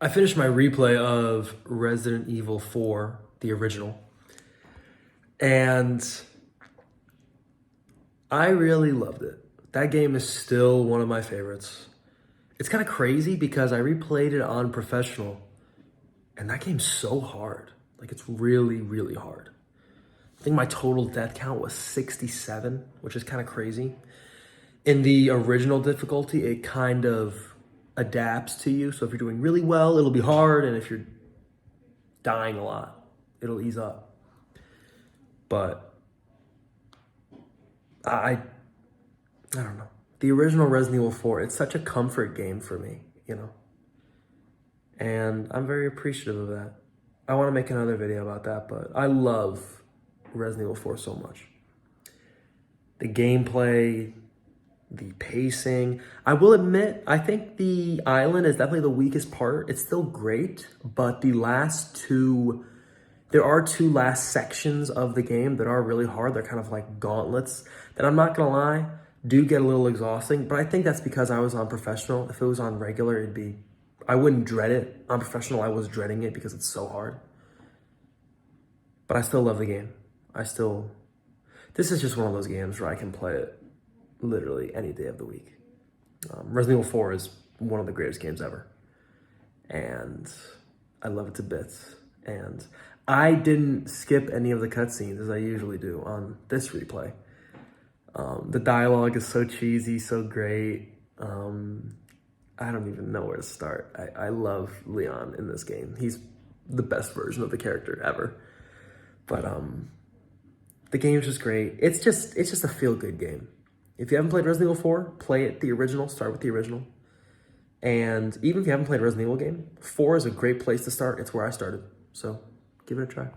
I finished my replay of Resident Evil 4, the original, and I really loved it. That game is still one of my favorites. It's kind of crazy because I replayed it on professional, and that game's so hard. Like, it's really, really hard. I think my total death count was 67, which is kind of crazy. In the original difficulty, it kind of adapts to you. So if you're doing really well, it'll be hard. And if you're dying a lot, it'll ease up. But I don't know. The original Resident Evil 4, it's such a comfort game for me, you know? And I'm very appreciative of that. I want to make another video about that, but I love Resident Evil 4 so much. The gameplay, the pacing. I will admit, I think the island is definitely the weakest part. It's still great, but there are two last sections of the game that are really hard. They're kind of like gauntlets that, I'm not gonna lie, do get a little exhausting, but I think that's because I was on professional. If it was on regular, I wouldn't dread it. On professional, I was dreading it because it's so hard. But I still love the game. This is just one of those games where I can play it literally any day of the week. Resident Evil 4 is one of the greatest games ever. And I love it to bits. And I didn't skip any of the cutscenes as I usually do on this replay. The dialogue is so cheesy, so great. I don't even know where to start. I love Leon in this game. He's the best version of the character ever. But the game's just great. It's just a feel-good game. If you haven't played Resident Evil 4, play it the original. Start with the original. And even if you haven't played a Resident Evil game, 4 is a great place to start. It's where I started. So give it a try.